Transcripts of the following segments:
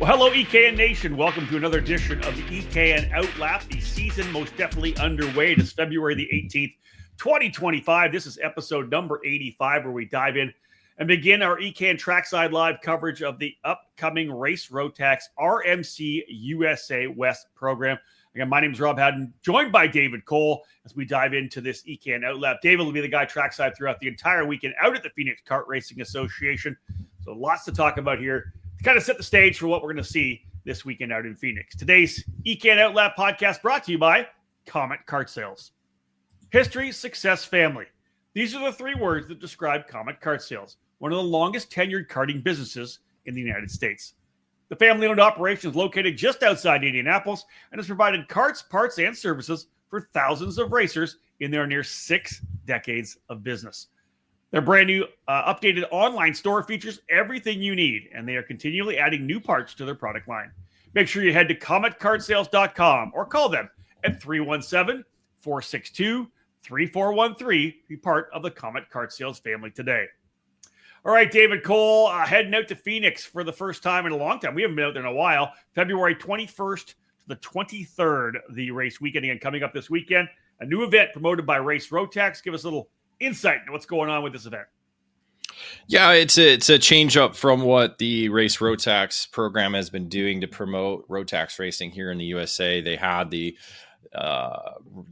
Well, hello, EKN Nation. Welcome to another edition of the EKN OutLap. The season most definitely underway. It is February the 18th, 2025. This is episode number 85, where we dive in and begin our EKN Trackside live coverage of the upcoming Race Rotax RMC USA West program. Again, my name is Rob Haddon, joined by David Cole as we dive into this EKN OutLap. David will be the guy trackside throughout the entire weekend out at the Phoenix Kart Racing Association. So lots to talk about here to kind of set the stage for what we're going to see this weekend out in Phoenix. Today's EKN OutLap podcast brought to you by Comet Kart Sales. History, success, family. These are the three words that describe Comet Kart Sales, one of the longest tenured karting businesses in the United States. The family-owned operation is located just outside Indianapolis and has provided karts, parts, and services for thousands of racers in their near 6 decades of business. Their brand new updated online store features everything you need, and they are continually adding new parts to their product line. Make sure you head to cometkartsales.com or call them at 317-462-3413 to be part of the Comet Kart Sales family today. All right, David Cole, heading out to Phoenix for the first time in a long time. We haven't been out there in a while. February 21st to the 23rd, the race weekend. Again, coming up this weekend, a new event promoted by Race Rotax. Give us a little insight into what's going on with this event. Yeah, it's a change up from what the Race Rotax program has been doing to promote Rotax racing here in the USA. They had the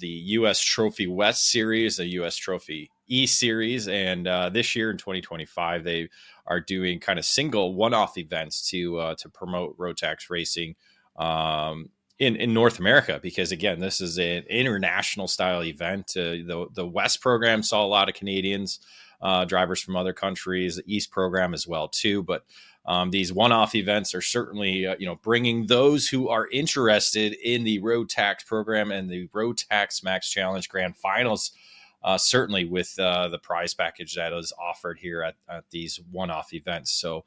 US Trophy West Series, the US Trophy E Series, and this year in 2025 they are doing kind of single one-off events to promote Rotax racing in North America, because again, this is an international style event. The West program saw a lot of Canadians, drivers from other countries, the East program as well too. But these one-off events are certainly, bringing those who are interested in the Rotax program and the Rotax Max Challenge Grand Finals, certainly with the prize package that is offered here at these one-off events. So,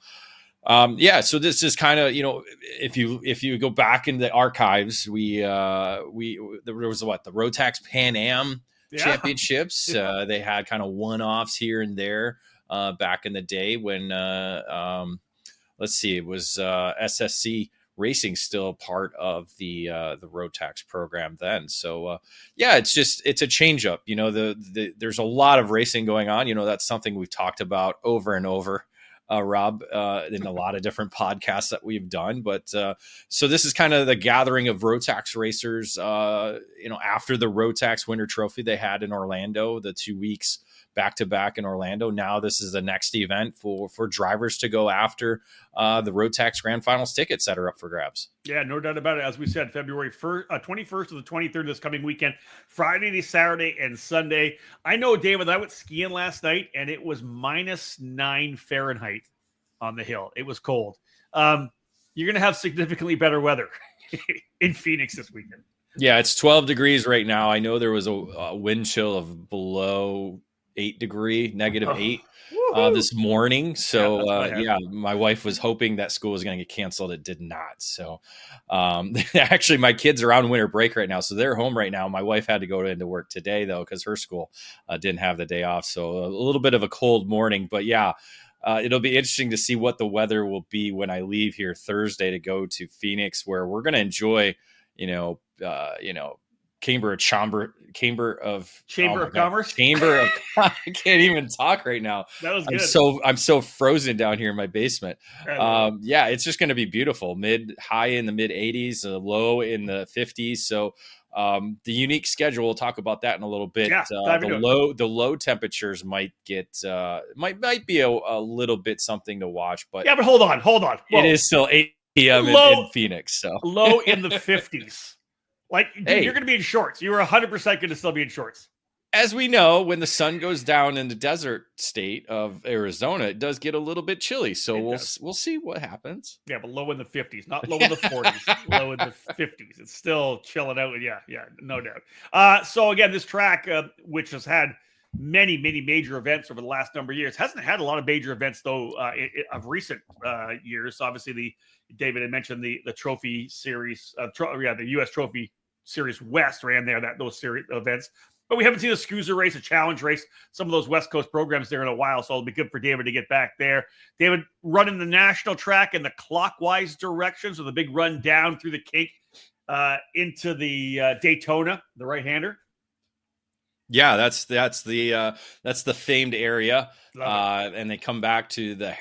so this is kind of, if you go back in the archives, there was the Rotax Pan Am Championships. They had kind of one-offs here and there back in the day when, it was SSC Racing still part of the Rotax program then. So it's a change up. There's a lot of racing going on. That's something we've talked about over and over, Rob, in a lot of different podcasts that we've done. But so this is kind of the gathering of Rotax racers, after the Rotax Winter Trophy they had in Orlando, the 2 weeks back-to-back in Orlando. Now this is the next event for drivers to go after the Rotax Grand Finals tickets that are up for grabs. Yeah, no doubt about it. As we said, February 21st to the 23rd this coming weekend, Friday to Saturday and Sunday. I know, David, I went skiing last night, and it was -9 Fahrenheit on the hill. It was cold. You're going to have significantly better weather in Phoenix this weekend. Yeah, it's 12 degrees right now. I know there was a wind chill of below -8 this morning. So my wife was hoping that school was going to get canceled. It did not. So actually my kids are on winter break right now, so they're home right now. My wife had to go into work today though, because her school didn't have the day off. So a little bit of a cold morning, but it'll be interesting to see what the weather will be when I leave here Thursday to go to Phoenix, where we're going to enjoy, Chamber of Commerce. I can't even talk right now. That was good. I'm so frozen down here in my basement. It's just going to be beautiful. High in the mid 80s, low in the 50s. So the unique schedule, we'll talk about that in a little bit. The low temperatures might get might be a little bit something to watch, but hold on. Whoa. It is still 8 p.m. in Phoenix. So low in the 50s. You're going to be in shorts. You are 100% going to still be in shorts. As we know, when the sun goes down in the desert state of Arizona, it does get a little bit chilly. So we'll see what happens. Yeah, but low in the 50s, not low in the 40s, low in the 50s. It's still chilling out. Yeah, no doubt. So again, this track, which has had many major events over the last number of years, hasn't had a lot of major events though of recent years. Obviously, David had mentioned the Trophy Series, the U.S. Trophy Series West ran there, those series events. But we haven't seen a Scusa race, a challenge race, some of those West Coast programs there in a while. So it'll be good for David to get back there. David running the national track in the clockwise direction. So the big run down through the kink into the Daytona, the right-hander. Yeah, that's the famed area, and they come back to the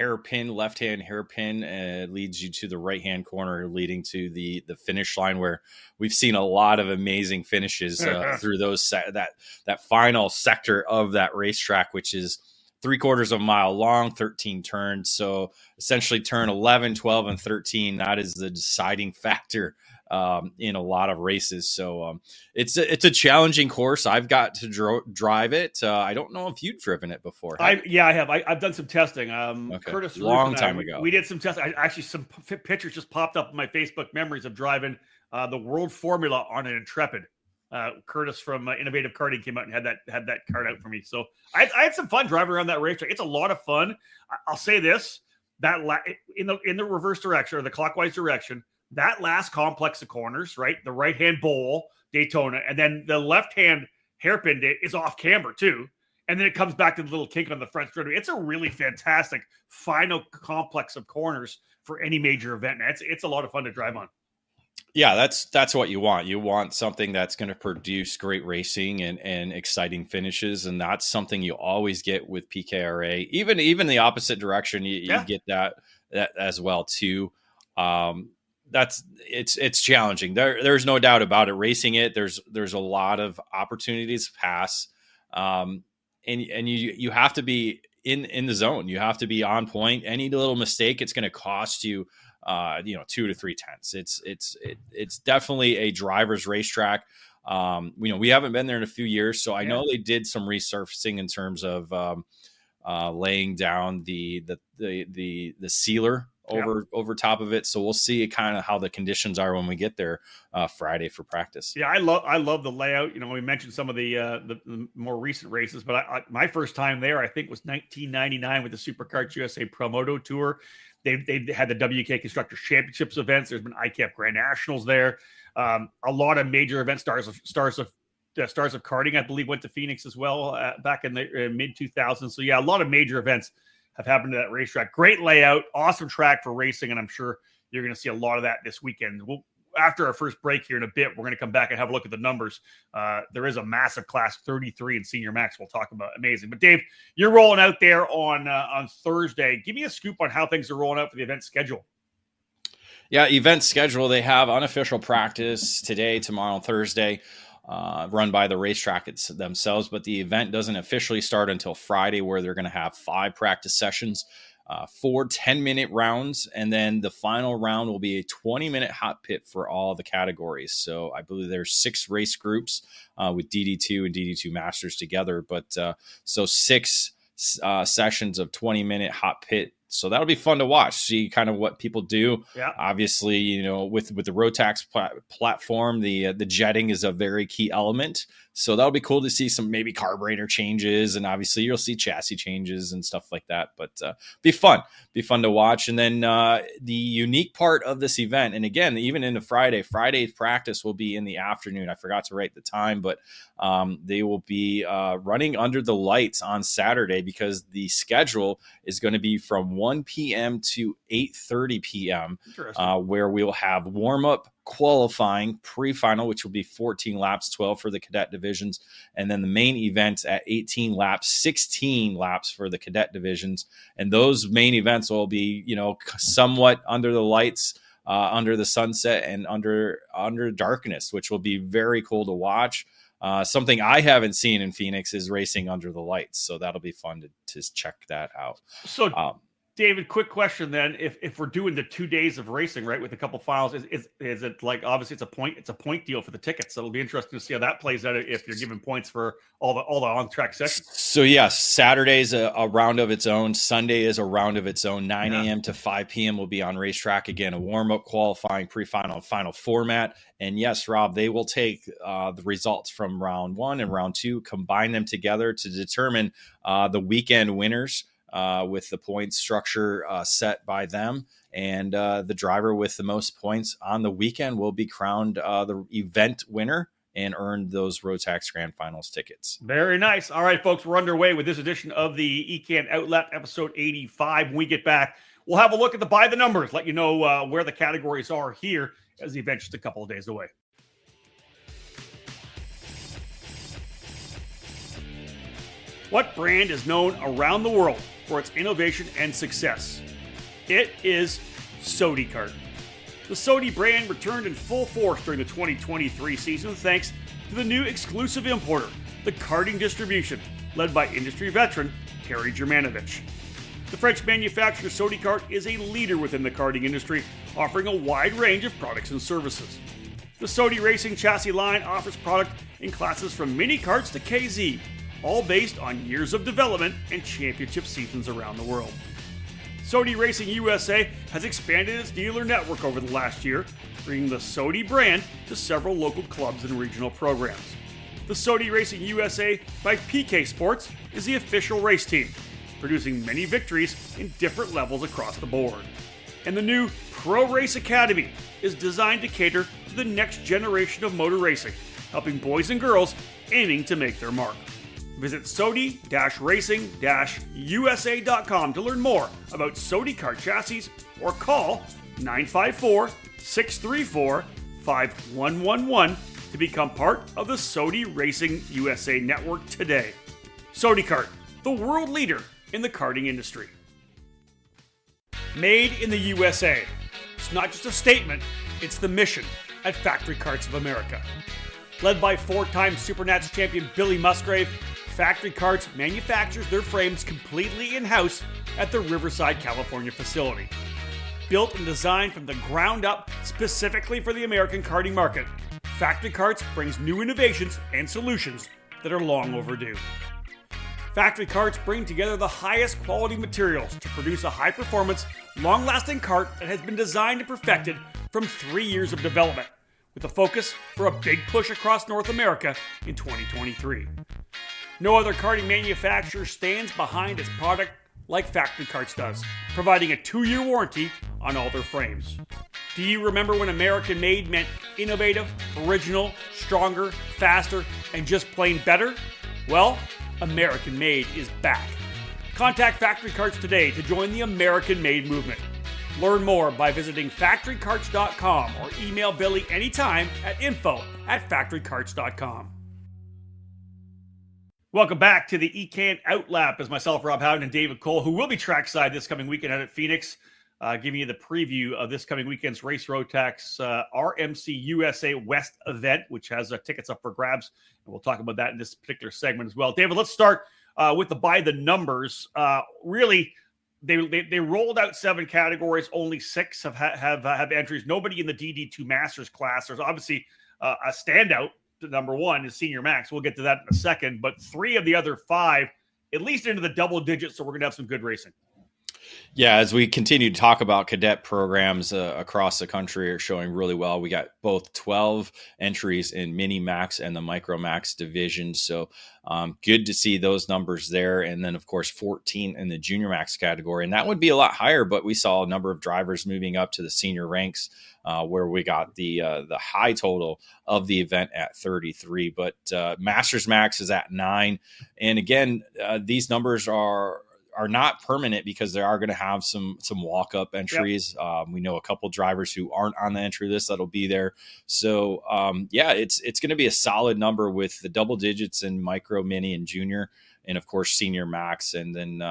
left-hand hairpin, leads you to the right-hand corner, leading to the finish line, where we've seen a lot of amazing finishes through those that final sector of that racetrack, which is 3/4 of a mile long, 13 turns. So essentially, turn 11, 12, and 13. That is the deciding factor in a lot of races. So it's a challenging course. I've got to drive it. I don't know if you've driven it before. I have. I've done some testing. Okay. Curtis, long time ago. We did some testing. Actually, some pictures just popped up in my Facebook memories of driving the World Formula on an Intrepid. Curtis from Innovative Karting came out and had that card out for me. So I had some fun driving around that racetrack. It's a lot of fun. I'll say this: that in the reverse direction or the clockwise direction, that last complex of corners, right? The right-hand bowl, Daytona, and then the left-hand hairpin is off camber too. And then it comes back to the little kink on the front straightaway. It's a really fantastic final complex of corners for any major event. And it's a lot of fun to drive on. Yeah, that's what you want. You want something that's going to produce great racing and exciting finishes, and that's something you always get with PKRA. Even the opposite direction, you get that as well too. It's challenging. There's no doubt about it. Racing it, there's a lot of opportunities to pass, and you have to be in the zone. You have to be on point. Any little mistake, it's going to cost you 2 to 3 tenths. It's definitely a driver's racetrack. We haven't been there in a few years, so I know they did some resurfacing in terms of laying down the sealer over top of it. So we'll see kind of how the conditions are when we get there Friday for practice. Yeah, I love the layout. We mentioned some of the more recent races, but my first time there, I think, was 1999 with the Superkarts USA Promoto Tour. They had the WK Constructors Championships events. There's been ICAP Grand Nationals there. A lot of major events. Stars of Karting, I believe, went to Phoenix as well back in the mid 2000s. So a lot of major events have happened to that racetrack. Great layout, awesome track for racing, and I'm sure you're going to see a lot of that this weekend. After our first break here in a bit, we're going to come back and have a look at the numbers. There is a massive class 33 in Senior Max we'll talk about. Amazing. But Dave, you're rolling out there on Thursday. Give me a scoop on how things are rolling out for the event schedule. Yeah, event schedule. They have unofficial practice today, tomorrow, and Thursday. Run by the racetrack themselves, but the event doesn't officially start until Friday, where they're going to have 5 practice sessions, 4 10-minute rounds, and then the final round will be a 20-minute hot pit for all the categories. So I believe there's 6 race groups with DD2 and DD2 Masters together, but so 6 sessions of 20-minute hot pit. So that'll be fun to watch, see kind of what people do. Yeah. Obviously, with the Rotax platform, the jetting is a very key element. So that'll be cool to see some maybe carburetor changes, and obviously you'll see chassis changes and stuff like that. But be fun to watch. And then the unique part of this event, and again, even into Friday's practice will be in the afternoon. I forgot to write the time, but they will be running under the lights on Saturday, because the schedule is going to be from 1 p.m. to 8:30 p.m., where we'll have warm-up, qualifying, pre-final, which will be 14 laps, 12 for the cadet divisions, and then the main events at 18 laps, 16 laps for the cadet divisions. And those main events will be, somewhat under the lights, under the sunset, and under darkness, which will be very cool to watch. Something I haven't seen in Phoenix is racing under the lights, so that'll be fun to check that out. So, David, quick question then: if we're doing the 2 days of racing, right, with a couple finals, is it like, obviously it's a point deal for the tickets? So it'll be interesting to see how that plays out if you're giving points for all the on track sessions. So yes, Saturday's a round of its own. Sunday is a round of its own. 9 a.m. to 5 p.m. will be on racetrack again. A warm up, qualifying, pre-final, and final format. And yes, Rob, they will take the results from round 1 and round 2, combine them together to determine the weekend winners. With the point structure set by them, and the driver with the most points on the weekend will be crowned the event winner, and earn those Rotax Grand Finals tickets. Very nice. All right, folks, we're underway with this edition of the EKN OutLap, episode 85. When we get back, we'll have a look at the by the numbers, let you know where the categories are here as the event's just a couple of days away. What brand is known around the world for its innovation and success? It is SodiKart. The Sodi brand returned in full force during the 2023 season thanks to the new exclusive importer, the Karting Distribution, led by industry veteran Terry Germanovich. The French manufacturer SodiKart is a leader within the karting industry, offering a wide range of products and services. The Sodi Racing chassis line offers product in classes from mini karts to KZ, all based on years of development and championship seasons around the world. Sodi Racing USA has expanded its dealer network over the last year, bringing the Sodi brand to several local clubs and regional programs. The Sodi Racing USA by PK Sports is the official race team, producing many victories in different levels across the board. And the new Pro Race Academy is designed to cater to the next generation of motor racing, helping boys and girls aiming to make their mark. Visit Sodi-Racing-USA.com to learn more about SodiKart chassis or call 954-634-5111 to become part of the Sodi Racing USA network today. SodiKart, the world leader in the karting industry. Made in the USA. It's not just a statement, it's the mission at Factory Karts of America. Led by four-time Supernats champion Billy Musgrave, Factory Karts manufactures their frames completely in-house at the Riverside, California facility. Built and designed from the ground up specifically for the American karting market, Factory Karts brings new innovations and solutions that are long overdue. Factory Karts bring together the highest quality materials to produce a high-performance, long-lasting kart that has been designed and perfected from 3 years of development, with a focus for a big push across North America in 2023. No other karting manufacturer stands behind its product like Factory Karts does, providing a 2-year warranty on all their frames. Do you remember when American made meant innovative, original, stronger, faster, and just plain better? Well, American made is back. Contact Factory Karts today to join the American made movement. Learn more by visiting factorykarts.com or email Billy anytime at info@factorykarts.com. Welcome back to the EKN OutLap as myself, Rob Howden, and David Cole, who will be trackside this coming weekend out at Phoenix, giving you the preview of this coming weekend's Race Rotax RMC USA West event, which has tickets up for grabs. And we'll talk about that in this particular segment as well. David, let's start with the by the numbers. Really, they rolled out 7 categories. Only 6 have entries. Nobody in the DD2 Masters class. There's obviously a standout. Number 1 is Senior Max. We'll get to that in a second. But 3 of the other 5, at least into the double digits, so we're going to have some good racing. Yeah, as we continue to talk about cadet programs across the country are showing really well. We got both 12 entries in Mini Max and the Micro Max division. So good to see those numbers there. And then, of course, 14 in the Junior Max category. And that would be a lot higher, but we saw a number of drivers moving up to the senior ranks where we got the high total of the event at 33. But Masters Max is at 9. And again, these numbers are not permanent because they are going to have some walk-up entries. Yep. We know a couple drivers who aren't on the entry list that'll be there. So, it's going to be a solid number with the double digits in micro, mini, and junior, and, of course, senior max. And then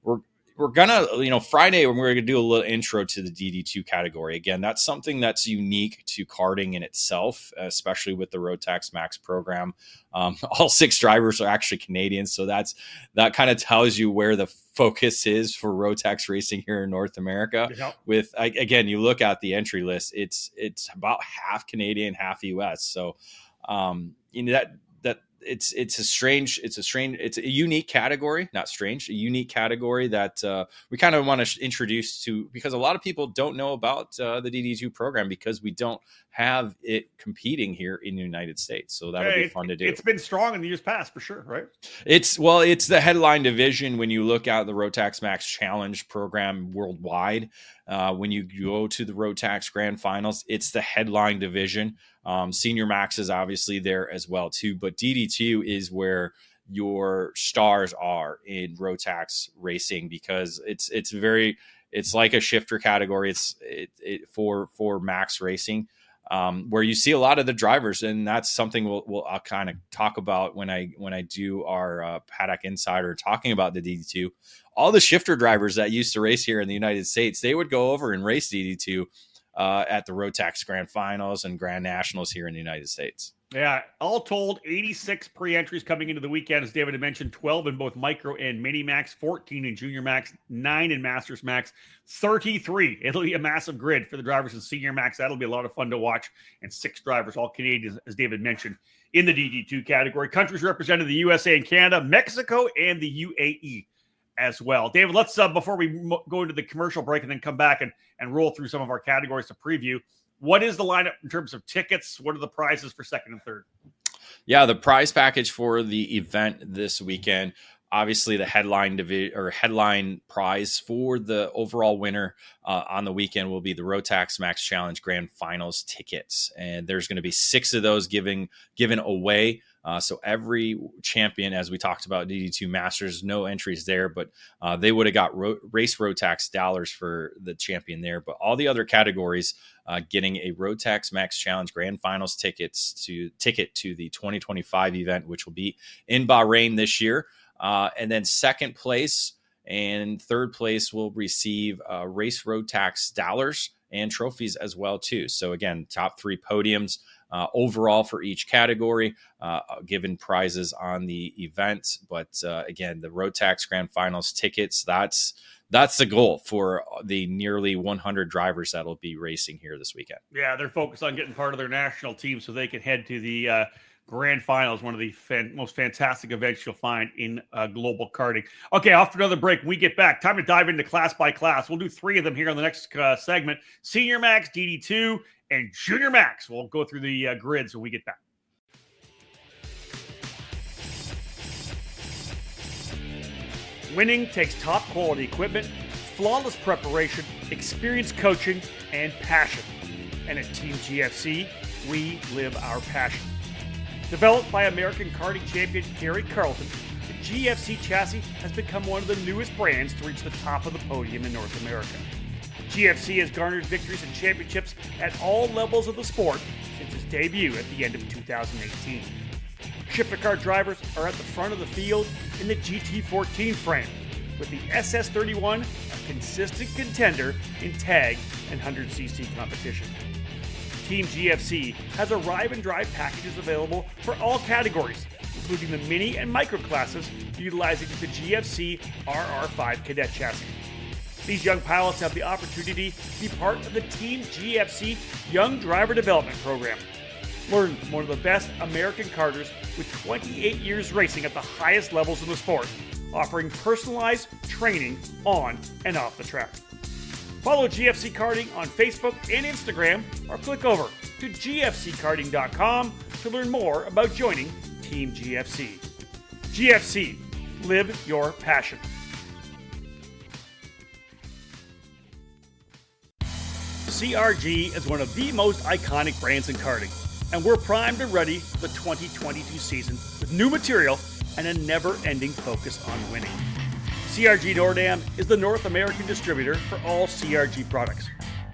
we're going to, Friday, we're going to do a little intro to the DD2 category. Again, that's something that's unique to karting in itself, especially with the Rotax Max program. All 6 drivers are actually Canadians. So that kind of tells you where the focus is for Rotax racing here in North America. Yep. With, again, you look at the entry list, it's about half Canadian, half US. So, it's a unique category, not strange, a unique category that we kind of want to introduce to, because a lot of people don't know about the DD2 program because we don't have it competing here in the United States. So that'll be fun to do. It's been strong in the years past for sure, right? It's the headline division when you look at the Rotax Max Challenge program worldwide. When you go to the Rotax Grand Finals, it's the headline division. Senior Max is obviously there as well too, but DD2 is where your stars are in Rotax racing, because it's like a shifter category. It's for max racing, where you see a lot of the drivers, and that's something I'll kind of talk about when I do our Paddock Insider talking about the DD2. All the shifter drivers that used to race here in the United States, they would go over and race DD2 at the Rotax Grand Finals and Grand Nationals here in the United States. Yeah, all told, 86 pre-entries coming into the weekend, as David had mentioned, 12 in both Micro and Mini Max, 14 in Junior Max, 9 in Masters Max, 33. It'll be a massive grid for the drivers in Senior Max. That'll be a lot of fun to watch. And 6 drivers, all Canadians, as David mentioned, in the DD2 category. Countries represented the USA and Canada, Mexico, and the UAE as well. David, let's, before we go into the commercial break and then come back and roll through some of our categories to preview, what is the lineup in terms of tickets? What are the prizes for second and third? Yeah, the prize package for the event this weekend, obviously the headline prize for the overall winner on the weekend will be the Rotax Max Challenge Grand Finals tickets. And there's going to be 6 of those given away. So every champion, as we talked about DD2 Masters, no entries there, but they would have got race Rotax dollars for the champion there. But all the other categories getting a Rotax Max Challenge Grand Finals ticket to the 2025 event, which will be in Bahrain this year. And then second place and third place will receive race Rotax dollars and trophies as well too. So again, top 3 podiums overall for each category, given prizes on the event. But again, the Rotax Grand Finals tickets, that's the goal for the nearly 100 drivers that'll be racing here this weekend. Yeah, they're focused on getting part of their national team so they can head to the Grand Finals, one of the most fantastic events you'll find in global karting. Okay, after another break, when we get back, time to dive into class by class. We'll do 3 of them here on the next segment. Senior Max, DD2, and Junior Max. We'll go through the grids when we get back. Winning takes top quality equipment, flawless preparation, experienced coaching, and passion. And at Team GFC, we live our passion. Developed by American karting champion Gary Carlton, the GFC chassis has become one of the newest brands to reach the top of the podium in North America. GFC has garnered victories and championships at all levels of the sport since its debut at the end of 2018. Shifter car drivers are at the front of the field in the GT14 frame, with the SS31 a consistent contender in tag and 100cc competition. Team GFC has arrive and drive packages available for all categories, including the mini and micro classes utilizing the GFC RR5 cadet chassis. These young pilots have the opportunity to be part of the Team GFC Young Driver Development Program. Learn from one of the best American karters with 28 years racing at the highest levels in the sport, offering personalized training on and off the track. Follow GFC Karting on Facebook and Instagram, or click over to gfckarting.com to learn more about joining Team GFC. GFC, live your passion. CRG is one of the most iconic brands in karting, and we're primed and ready for the 2022 season with new material and a never-ending focus on winning. CRG Nordam is the North American distributor for all CRG products.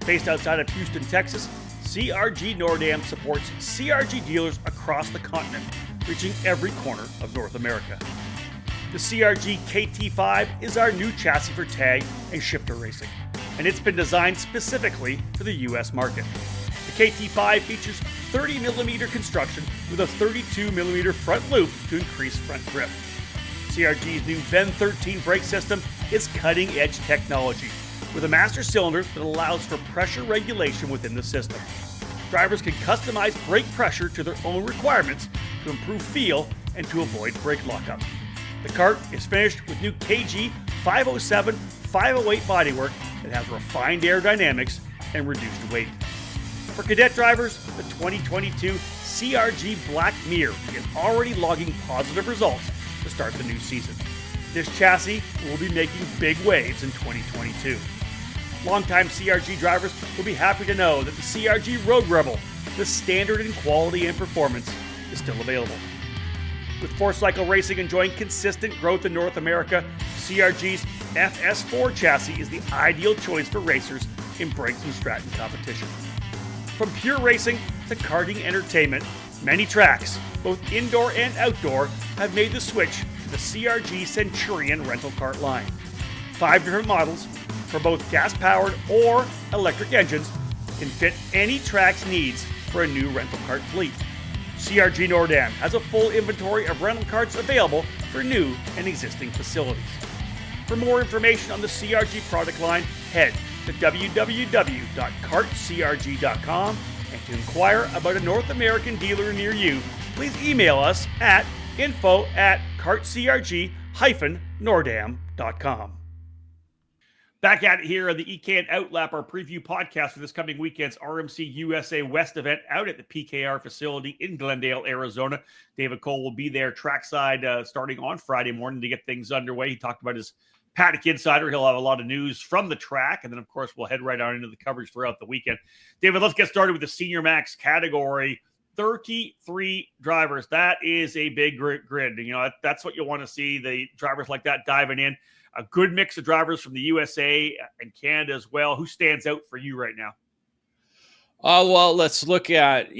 Based outside of Houston, Texas, CRG Nordam supports CRG dealers across the continent, reaching every corner of North America. The CRG KT5 is our new chassis for tag and shifter racing, and it's been designed specifically for the U.S. market. The KT5 features 30mm construction with a 32mm front loop to increase front grip. CRG's new VEN 13 brake system is cutting-edge technology with a master cylinder that allows for pressure regulation within the system. Drivers can customize brake pressure to their own requirements to improve feel and to avoid brake lockup. The kart is finished with new KG 507, 508 bodywork that has refined aerodynamics and reduced weight. For cadet drivers, the 2022 CRG Black Mirror is already logging positive results to start the new season. This chassis will be making big waves in 2022. Longtime CRG drivers will be happy to know that the CRG Road Rebel, the standard in quality and performance, is still available. With 4-cycle racing enjoying consistent growth in North America, CRG's FS4 chassis is the ideal choice for racers in Briggs & Stratton competition. From pure racing to karting entertainment, many tracks, both indoor and outdoor, have made the switch to the CRG Centurion rental kart line. 5 different models for both gas-powered or electric engines can fit any track's needs for a new rental kart fleet. CRG Nordam has a full inventory of rental karts available for new and existing facilities. For more information on the CRG product line, head to www.kartcrg.com, and to inquire about a North American dealer near you, please email us at info@kartcrg-nordam.com. Back at it here on the EKN OutLap, our preview podcast for this coming weekend's RMC USA West event out at the PKR facility in Glendale, Arizona. David Cole will be there trackside starting on Friday morning to get things underway. He talked about his Paddock Insider. He'll have a lot of news from the track, and then, of course, we'll head right on into the coverage throughout the weekend. David, let's get started with the Senior Max category. 33 drivers. That is a big grid. You know, that's what you want to see, the drivers like that diving in. A good mix of drivers from the USA and Canada as well. Who stands out for you right now? Well, let's look at,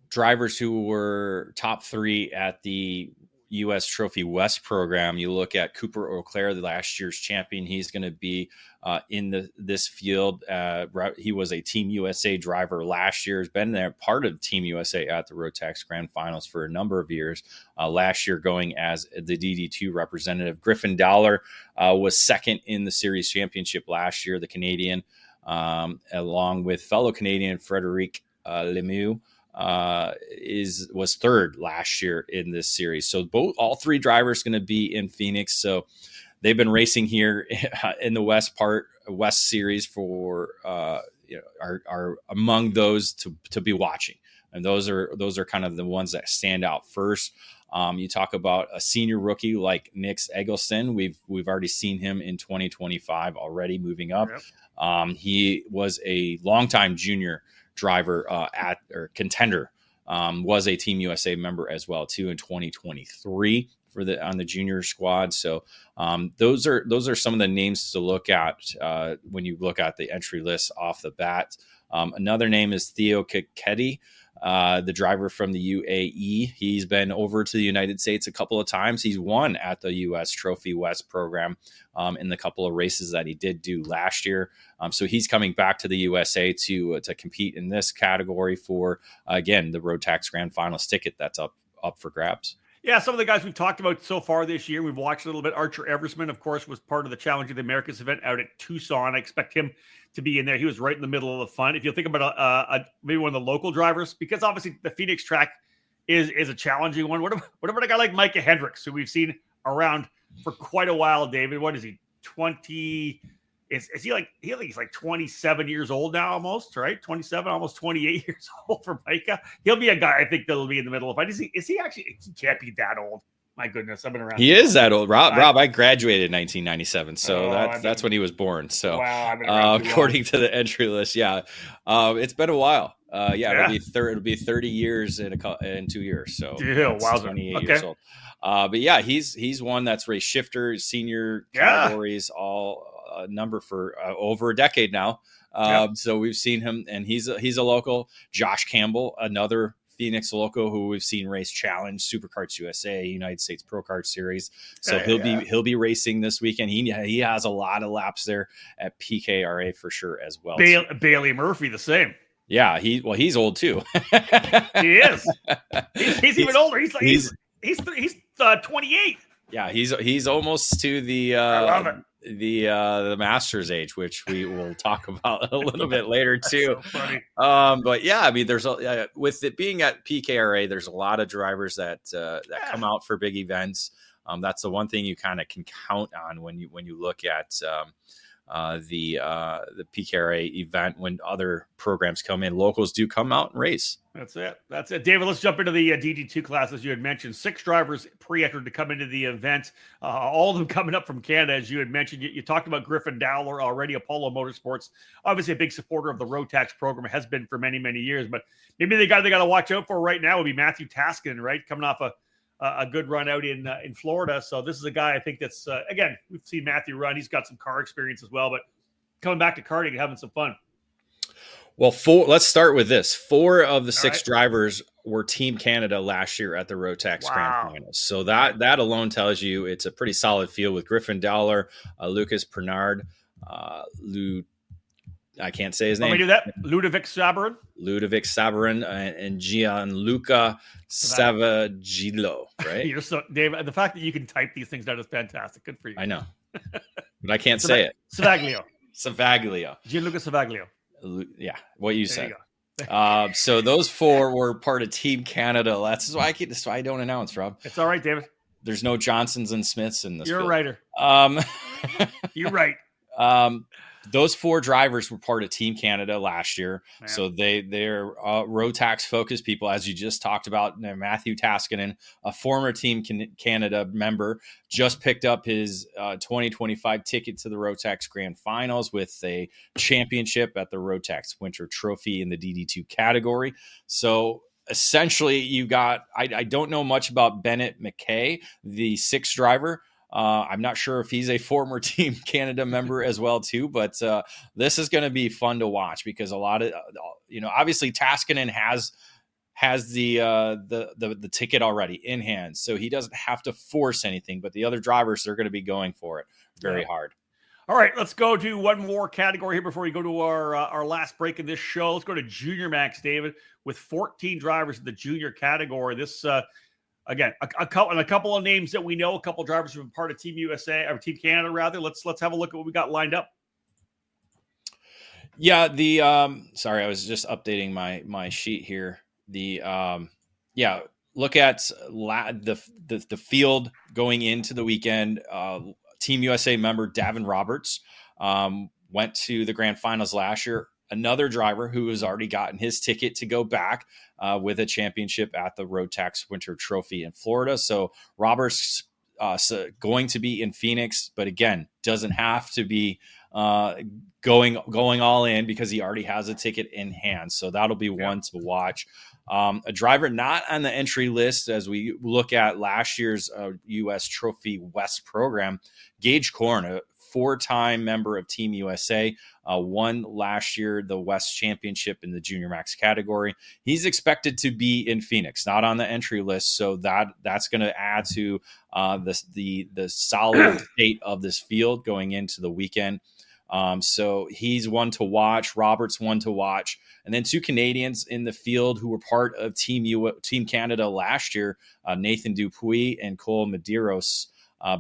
drivers who were top 3 at the U.S. Trophy West program. You look at Cooper Auclair, the last year's champion. He's going to be in this field. He was a Team USA driver last year. Has been there, part of Team USA at the Rotax Grand Finals for a number of years. Last year, going as the DD2 representative. Griffin Dowler was second in the series championship last year. The Canadian, along with fellow Canadian Frederic Lemieux, was third last year in this series. So all 3 drivers going to be in Phoenix. So they've been racing here in the West series for are among those to be watching. And those are kind of the ones that stand out first. You talk about a senior rookie like Nix Eggleston. We've already seen him in 2025 already moving up. Yep. He was a longtime junior driver contender, was a Team USA member as well too in 2023 on the junior squad. So those are some of the names to look at when you look at the entry list off the bat. Another name is Theo Keketi, the driver from the UAE. He's been over to the United States a couple of times. He's won at the U.S. Trophy West program in the couple of races that he did do last year. So he's coming back to the USA to compete in this category for, again, the Rotax Grand Finals ticket that's up for grabs. Yeah, some of the guys we've talked about so far this year, we've watched a little bit. Archer Eversman, of course, was part of the Challenge of the Americas event out at Tucson. I expect him to be in there. He was right in the middle of the fun. If you think about maybe one of the local drivers, because obviously the Phoenix track is a challenging one. What about a guy like Micah Hendricks, who we've seen around for quite a while, David? What is he, 20? Is he like, he's like 27 years old now almost, right? 27, almost 28 years old for Micah. He'll be a guy I think that'll be in the middle of it. Is he actually, he can't be that old. My goodness, I've been around. He is that old. Rob, I graduated in 1997, so that's when he was born. So wow, according to the entry list, it's been a while. It'll be 30 years in 2 years. So wow, 28 years old. But yeah, he's one that's race shifter, senior categories, all number for over a decade now. So we've seen him, and he's a local. Josh Campbell, another Phoenix local who we've seen race Challenge, Superkarts USA, United States Pro Kart Series. So he'll be racing this weekend. He has a lot of laps there at PKRA for sure as well. Bailey Murphy the same. Yeah, he's old too. He is. He's even older. He's 28. Yeah, he's almost to the I love it. The Masters age, which we will talk about a little bit later too. So funny. But yeah, I mean, there's with it being at PKRA, there's a lot of drivers that come out for big events. That's the one thing you kind of can count on when you look at the PKRA event. When other programs come in, locals do come out and race. That's it. David, let's jump into the DD2 class. As you had mentioned, 6 drivers pre-entered to come into the event. All of them coming up from Canada, as you had mentioned. You talked about Griffin Dowler already, Apollo Motorsports. Obviously a big supporter of the Rotax program. It has been for many, many years. But maybe the guy they got to watch out for right now would be Matthew Taskinen, right? Coming off a good run out in Florida. So this is a guy I think that's, again, we've seen Matthew run. He's got some car experience as well. But coming back to karting and having some fun. Well, let's start with this. 4 of the 6 drivers were Team Canada last year at the Rotax Grand Finals. So that alone tells you it's a pretty solid field with Griffin Dowler, Lucas Pernard, I can't say his name. Let me do that. Ludovic Sabarin, and Gianluca Savagilo, right? You're so, Dave, the fact that you can type these things out is fantastic. Good for you. I know. But I can't say it. Savaglio. Gianluca Savaglio. Yeah, what you said. So those 4 were part of Team Canada. That's why I don't announce, Rob. It's all right, David. There's no Johnsons and Smiths in this. You're field. a writer. You're right. Those 4 drivers were part of Team Canada last year. Man. So they're Rotax focused people, as you just talked about. Matthew Taskinen, a former Team Canada member, just picked up his 2025 ticket to the Rotax Grand Finals with a championship at the Rotax Winter Trophy in the DD2 category. So essentially you got, I don't know much about Bennett McKay, the 6th driver. I'm not sure if he's a former Team Canada member as well too, but this is going to be fun to watch because a lot of, obviously Taskinen has the ticket already in hand, so he doesn't have to force anything, but the other drivers are going to be going for it very hard. All right, let's go to one more category here before we go to our last break in this show. Let's go to Junior Max, David, with 14 drivers in the junior category. This, again, a couple of names that we know, a couple of drivers who have been part of Team USA or Team Canada, rather. Let's have a look at what we got lined up. Yeah, sorry, I was just updating my sheet here. Look at the field going into the weekend. Team USA member Davin Roberts went to the Grand Finals last year. Another driver who has already gotten his ticket to go back with a championship at the Rotax Winter Trophy in Florida. So Roberts going to be in Phoenix, but again, doesn't have to be going all in because he already has a ticket in hand. So that'll be one to watch. A driver not on the entry list as we look at last year's U.S. Trophy West program, Gage Korn, a 4-time member of Team USA, won last year the West Championship in the Junior Max category. He's expected to be in Phoenix, not on the entry list, so that's going to add to the solid state of this field going into the weekend. So he's one to watch. Roberts one to watch, and then 2 Canadians in the field who were part of Team Canada last year, Nathan Dupuis and Cole Medeiros,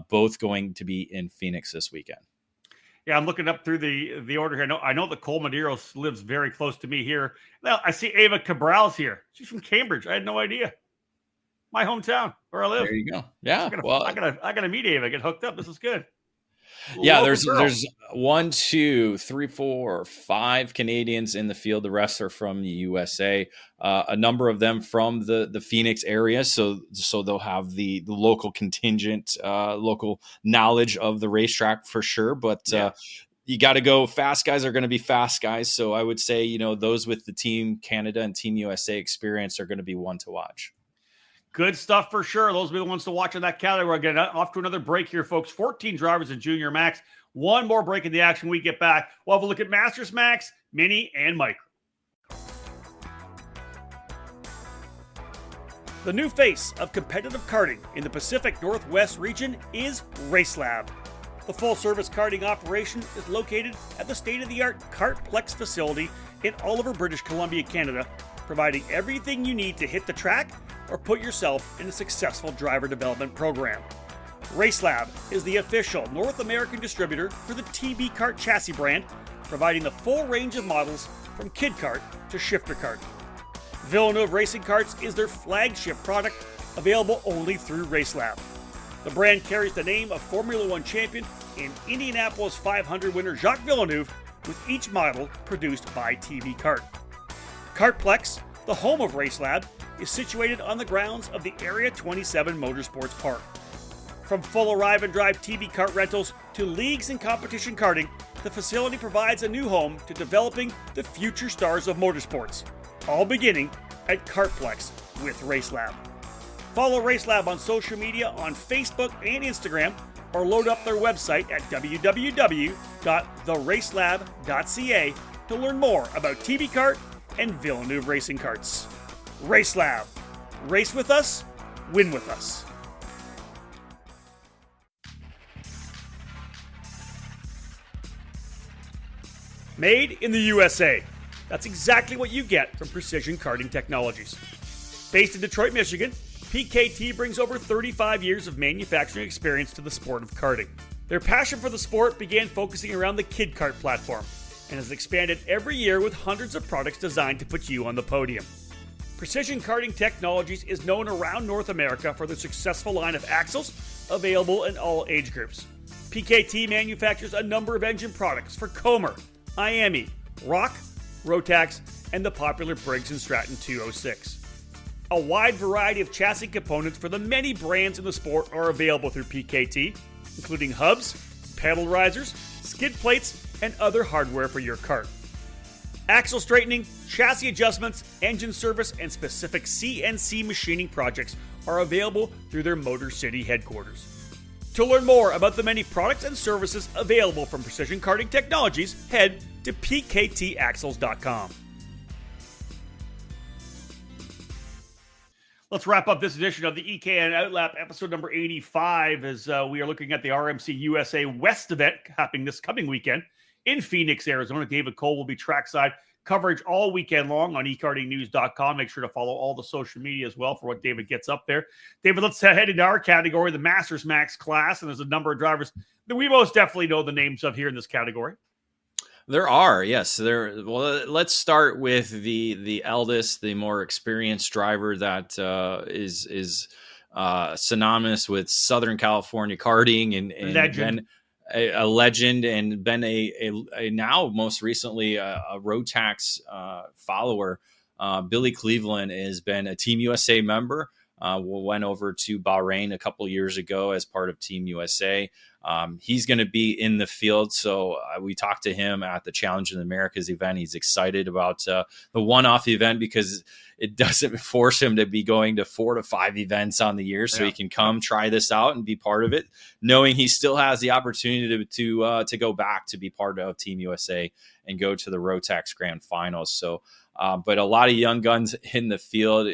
both going to be in Phoenix this weekend. Yeah, I'm looking up through the order here. I know that Cole Medeiros lives very close to me here. Now I see Ava Cabral's here. She's from Cambridge. I had no idea. My hometown where I live. There you go. Yeah. I gotta meet Ava. Get hooked up. This is good. Yeah, there's 1, 2, 3, 4, 5 Canadians in the field. The rest are from the USA. A number of them from the Phoenix area, so they'll have the local contingent, local knowledge of the racetrack for sure. But you got to go. Fast guys are going to be fast guys. So I would say those with the Team Canada and Team USA experience are going to be one to watch. Good stuff for sure. Those will be the ones to watch in that category. Again, off to another break here, folks. 14 drivers in Junior Max. One more break in the action. We get back. We'll have a look at Masters Max, Mini, and Micro. The new face of competitive karting in the Pacific Northwest region is RaceLab. The full-service karting operation is located at the state-of-the-art Kartplex facility in Oliver, British Columbia, Canada, providing everything you need to hit the track or put yourself in a successful driver development program. RaceLab is the official North American distributor for the TB Kart chassis brand, providing the full range of models from kid kart to shifter kart. Villeneuve Racing Karts is their flagship product, available only through RaceLab. The brand carries the name of Formula One champion and Indianapolis 500 winner Jacques Villeneuve, with each model produced by TB Kart. Kartplex, the home of RaceLab, is situated on the grounds of the Area 27 Motorsports Park. From full arrive and drive TB Kart rentals to leagues and competition karting, the facility provides a new home to developing the future stars of motorsports, all beginning at Kartplex with RaceLab. Follow RaceLab on social media on Facebook and Instagram, or load up their website at www.theracelab.ca to learn more about TB Kart and Villeneuve Racing Karts. RaceLab. Race with us, win with us. Made in the USA. That's exactly what you get from Precision Karting Technologies. Based in Detroit, Michigan, PKT brings over 35 years of manufacturing experience to the sport of karting. Their passion for the sport began focusing around the kid kart platform and has expanded every year with hundreds of products designed to put you on the podium. Precision Karting Technologies is known around North America for their successful line of axles, available in all age groups. PKT manufactures a number of engine products for Comer, IAME, Rock, Rotax, and the popular Briggs & Stratton 206. A wide variety of chassis components for the many brands in the sport are available through PKT, including hubs, pedal risers, skid plates, and other hardware for your kart. Axle straightening, chassis adjustments, engine service, and specific CNC machining projects are available through their Motor City headquarters. To learn more about the many products and services available from Precision Karting Technologies, head to pktaxles.com. Let's wrap up this edition of the EKN OutLap, episode number 85, as we are looking at the RMC USA West event happening this coming weekend in Phoenix, Arizona. David Cole will be trackside coverage all weekend long on ekartingnews.com. Make sure to follow all the social media as well for what David gets up there. David, let's head into our category, the Masters Max class, and there's a number of drivers that we most definitely know the names of here in this category. There are, yes. Well, let's start with the eldest, the more experienced driver that is synonymous with Southern California karting and been a legend, and been a now most recently a Rotax follower. Billy Cleveland has been a Team USA member. Went over to Bahrain a couple years ago as part of Team USA. He's going to be in the field. So we talked to him at the Challenge in the Americas event. He's excited about the one-off event because it doesn't force him to be going to 4 to 5 events on the year. So he can come try this out and be part of it, knowing he still has the opportunity to go back to be part of Team USA and go to the Rotax Grand Finals. So but a lot of young guns in the field.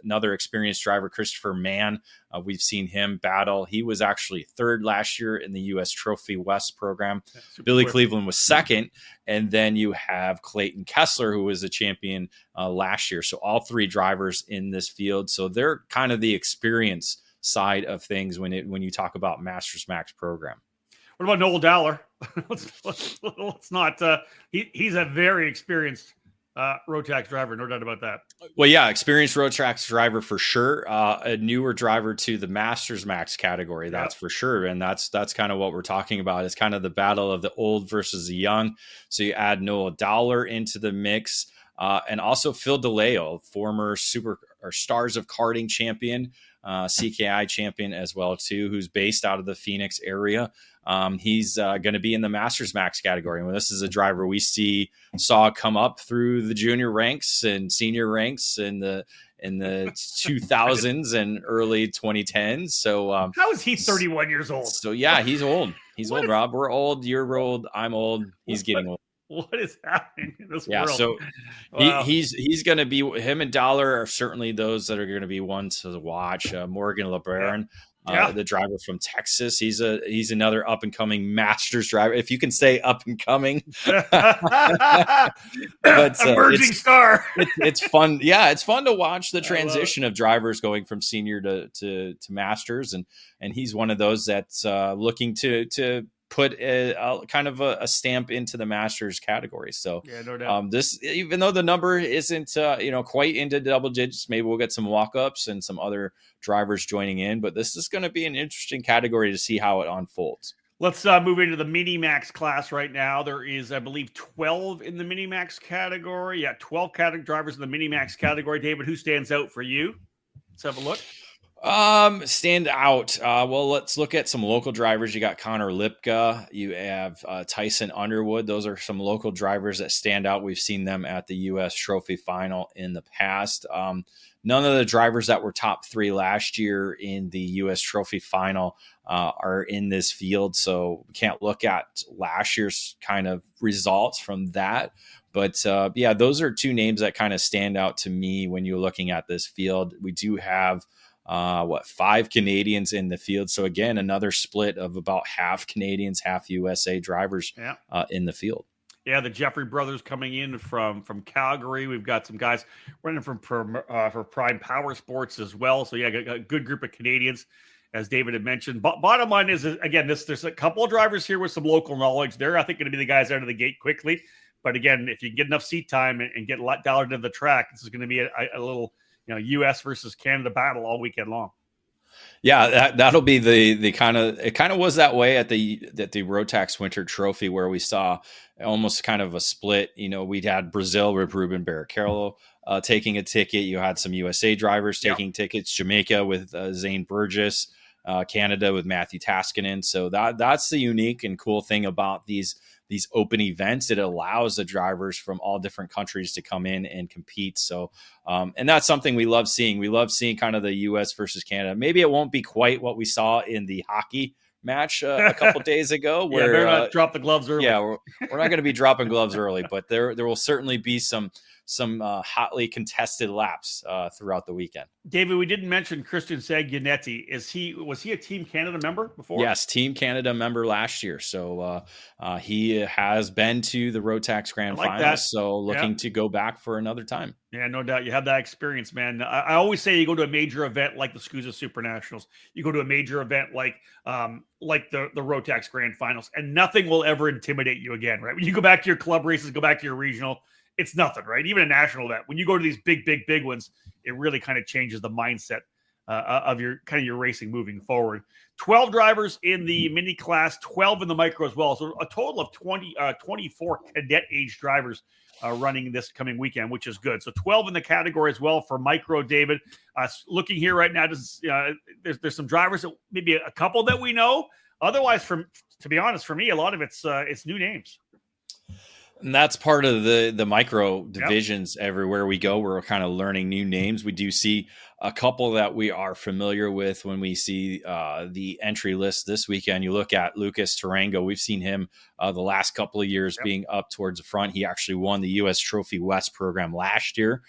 Another experienced driver, Christopher Mann, we've seen him battle. He was actually third last year in the U.S. Trophy West program. Billy Cleveland was second. And then you have Clayton Kessler, who was a champion last year. So all three drivers in this field. So they're kind of the experience side of things when you talk about Masters Max program. What about Noel Dowler? let's not. He's a very experienced Rotax driver, no doubt about that. Well, yeah, experienced Rotax driver for sure. A newer driver to the Masters Max category, that's for sure. And that's kind of what we're talking about. It's kind of the battle of the old versus the young. So you add Noel Dowler into the mix, and also Phil DeLeo, former Stars of Karting champion, CKI champion as well too, who's based out of the Phoenix area. He's going to be in the Masters Max category. And this is a driver we saw come up through the junior ranks and senior ranks in the 2000s and early 2010s. So how is he 31 years old? So yeah, he's old. He's old, Rob. We're old. You're old. I'm old. He's getting old. What is happening in this world? So he's going to be, him and Dollar are certainly those that are going to be ones to watch. Morgan LeBaron, the driver from Texas. He's another up and coming Masters driver, if you can say up and coming. But emerging star. It's fun. Yeah, it's fun to watch the transition of drivers going from senior to Masters, and he's one of those that's looking to put a kind of a stamp into the Masters category. So yeah, no doubt. This, even though the number isn't quite into double digits, maybe we'll get some walk-ups and some other drivers joining in, but this is going to be an interesting category to see how it unfolds. Let's move into the Mini Max class right now. There is, I believe, 12 in the Mini Max category. Yeah, 12 drivers in the Mini Max category. David, who stands out for you? Let's have a look. Stand out. Well, let's look at some local drivers. You got Connor Lipka. You have Tyson Underwood. Those are some local drivers that stand out. We've seen them at the U.S. Trophy Final in the past. None of the drivers that were top 3 last year in the U.S. Trophy Final are in this field, so we can't look at last year's kind of results from that. But yeah, those are 2 names that kind of stand out to me when you're looking at this field. We do have 5 Canadians in the field. So again, another split of about half Canadians, half USA drivers in the field. Yeah, the Jeffrey brothers coming in from Calgary. We've got some guys running for Prime Power Sports as well. So yeah, got a good group of Canadians, as David had mentioned. But bottom line is, again, there's a couple of drivers here with some local knowledge. They're, I think, going to be the guys out of the gate quickly. But again, if you get enough seat time and get a lot dialed into the track, this is going to be a little U.S. versus Canada battle all weekend long. Yeah, that'll be the kind of, it kind of was that way at the Rotax Winter Trophy, where we saw almost kind of a split. We'd had Brazil with Ruben Barrichello taking a ticket. You had some USA drivers taking tickets, Jamaica with Zane Burgess, Canada with Matthew Taskinen. So that's the unique and cool thing about these open events. It allows the drivers from all different countries to come in and compete. So, and that's something we love seeing. We love seeing kind of the U.S. versus Canada. Maybe it won't be quite what we saw in the hockey match a couple days ago, where better not drop the gloves early. Yeah, we're not going to be dropping gloves early, but there will certainly be some hotly contested laps throughout the weekend. David, we didn't mention Christian Sanguinetti. Was he a Team Canada member before? Yes, Team Canada member last year. So he has been to the Rotax Grand Finals, so looking to go back for another time. Yeah, no doubt. You have that experience, man. I always say you go to a major event like the SCUSA Super Nationals. You go to a major event like the Rotax Grand Finals, and nothing will ever intimidate you again, right? When you go back to your club races, go back to your regional, it's nothing, right? Even a national event. When you go to these big ones, it really kind of changes the mindset of your racing moving forward. 12 drivers in the mini class, 12 in the micro as well. So a total of 24 cadet age drivers running this coming weekend, which is good. So 12 in the category as well for micro, David. Looking here right now, there's some drivers that maybe a couple that we know. Otherwise, to be honest, for me, a lot of it's new names. And that's part of the micro divisions. Everywhere we go, we're kind of learning new names. We do see a couple that we are familiar with when we see the entry list this weekend. You look at Lucas Tarango. We've seen him the last couple of years being up towards the front. He actually won the U.S. Trophy West program last year.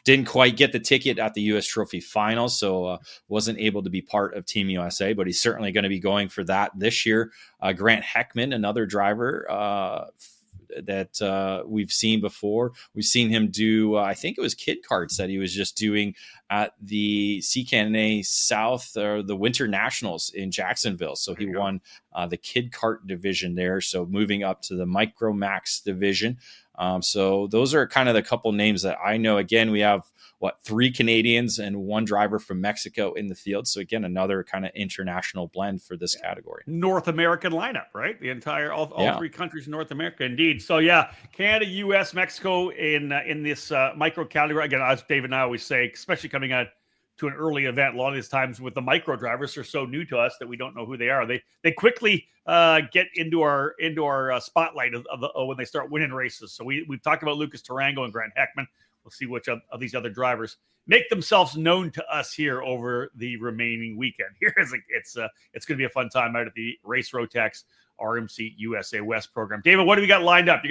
Didn't quite get the ticket at the U.S. Trophy Finals, so wasn't able to be part of Team USA, but he's certainly going to be going for that this year. Grant Heckman, another driver that we've seen before. We've seen him do, I think it was kid karts that he was just doing at the CKNA South, or the Winter Nationals in Jacksonville. So he won the kid kart division there. So moving up to the Micro Max division. So those are kind of the couple names that I know. Again, we have 3 Canadians and 1 driver from Mexico in the field. So again, another kind of international blend for this category. North American lineup, right? The entire all 3 countries in North America, indeed. So yeah, Canada, US, Mexico in this micro category. Again, as David and I always say, especially coming out to an early event, a lot of these times with the micro drivers, they're so new to us that we don't know who they are. They quickly get into our spotlight of when they start winning races. So we've talked about Lucas Tarango and Grant Heckman. We'll see which of these other drivers make themselves known to us here over the remaining weekend. It's going to be a fun time out at the Race Rotax RMC USA West program. David, what do we got lined up?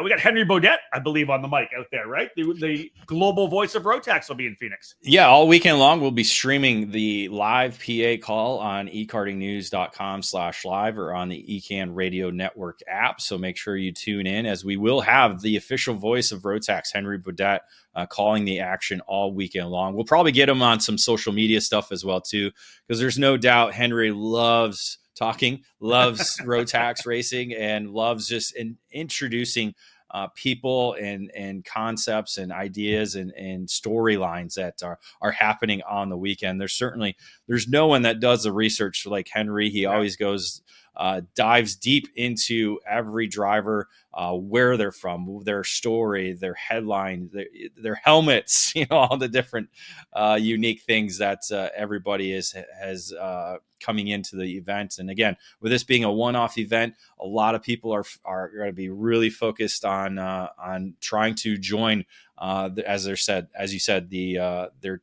We got Henry Beaudet, I believe, on the mic out there, right? The global voice of Rotax will be in Phoenix. Yeah, all weekend long, we'll be streaming the live PA call on ekartingnews.com/live or on the EKN Radio Network app. So make sure you tune in, as we will have the official voice of Rotax, Henry Beaudet, calling the action all weekend long. We'll probably get him on some social media stuff as well, too, because there's no doubt Henry loves talking, loves Rotax racing, and loves just introducing people and concepts and ideas and storylines that are happening on the weekend. There's no one that does the research like Henry. He always goes, dives deep into every driver, where they're from, their story, their headline, their helmets, all the different unique things that everybody has coming into the event. And again, with this being a one-off event, a lot of people are going to be really focused on trying to join, as you said, their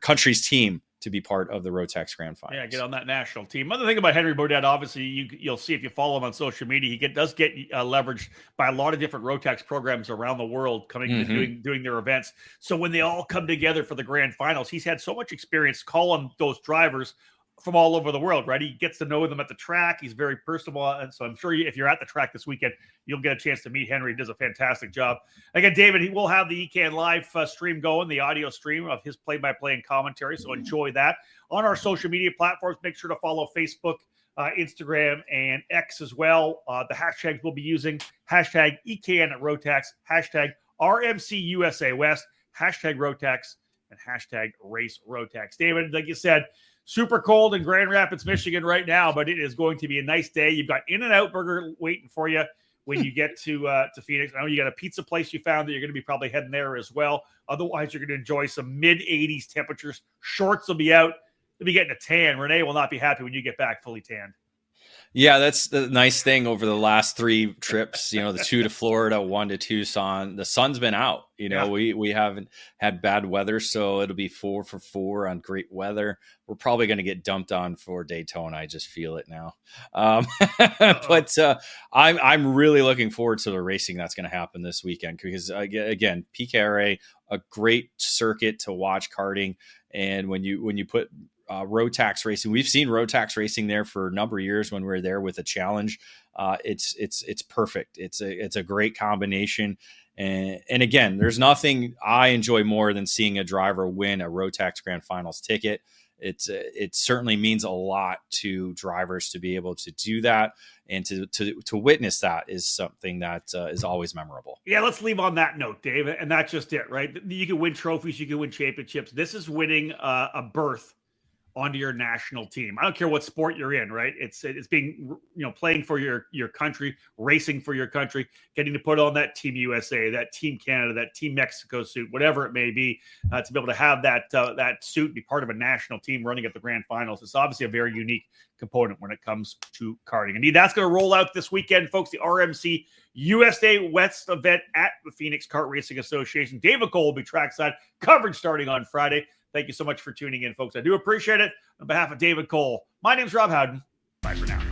country's team to be part of the Rotax Grand Finals. Yeah, get on that national team. Other thing about Henry Beaudet, obviously, you'll see if you follow him on social media, he does get leveraged by a lot of different Rotax programs around the world coming and doing their events. So when they all come together for the Grand Finals, he's had so much experience calling those drivers from all over the world, right? He gets to know them at the track. He's very personable. And so I'm sure if you're at the track this weekend, you'll get a chance to meet Henry. He does a fantastic job. Again, David, he will have the EKN Live stream going, the audio stream of his play-by-play and commentary. So enjoy that. On our social media platforms, make sure to follow Facebook, Instagram, and X as well. The hashtags we'll be using, hashtag EKN Rotax, hashtag RMC USA West, hashtag Rotax, and hashtag Race Rotax. David, like you said, super cold in Grand Rapids, Michigan right now, but it is going to be a nice day. You've got In-N-Out Burger waiting for you when you get to Phoenix. I know you got a pizza place you found that you're going to be probably heading there as well. Otherwise, you're going to enjoy some mid-80s temperatures. Shorts will be out. You'll be getting a tan. Renee will not be happy when you get back fully tanned. Yeah, that's the nice thing over the last 3 trips, the 2 to Florida, 1 to Tucson. The sun's been out. We haven't had bad weather, so it'll be 4 for 4 on great weather. We're probably going to get dumped on for Daytona. I just feel it now. But I'm really looking forward to the racing that's going to happen this weekend because, again, PKRA, a great circuit to watch karting. And when you put Rotax racing, we've seen Rotax racing there for a number of years when we were there with a challenge. It's perfect. It's a great combination. And again, there's nothing I enjoy more than seeing a driver win a Rotax Grand Finals ticket. It certainly means a lot to drivers to be able to do that, and to witness that is something that is always memorable. Yeah, let's leave on that note, Dave. And that's just it, right? You can win trophies, you can win championships. This is winning a berth onto your national team. I don't care what sport you're in, right? It's being, playing for your country, racing for your country, getting to put on that Team USA, that Team Canada, that Team Mexico suit, whatever it may be, to be able to have that suit, be part of a national team running at the Grand Finals. It's obviously a very unique component when it comes to karting. Indeed, that's going to roll out this weekend, folks. The RMC USA West event at the Phoenix Kart Racing Association. David Cole will be trackside, coverage starting on Friday. Thank you so much for tuning in, folks. I do appreciate it. On behalf of David Cole, my name's Rob Howden. Bye for now.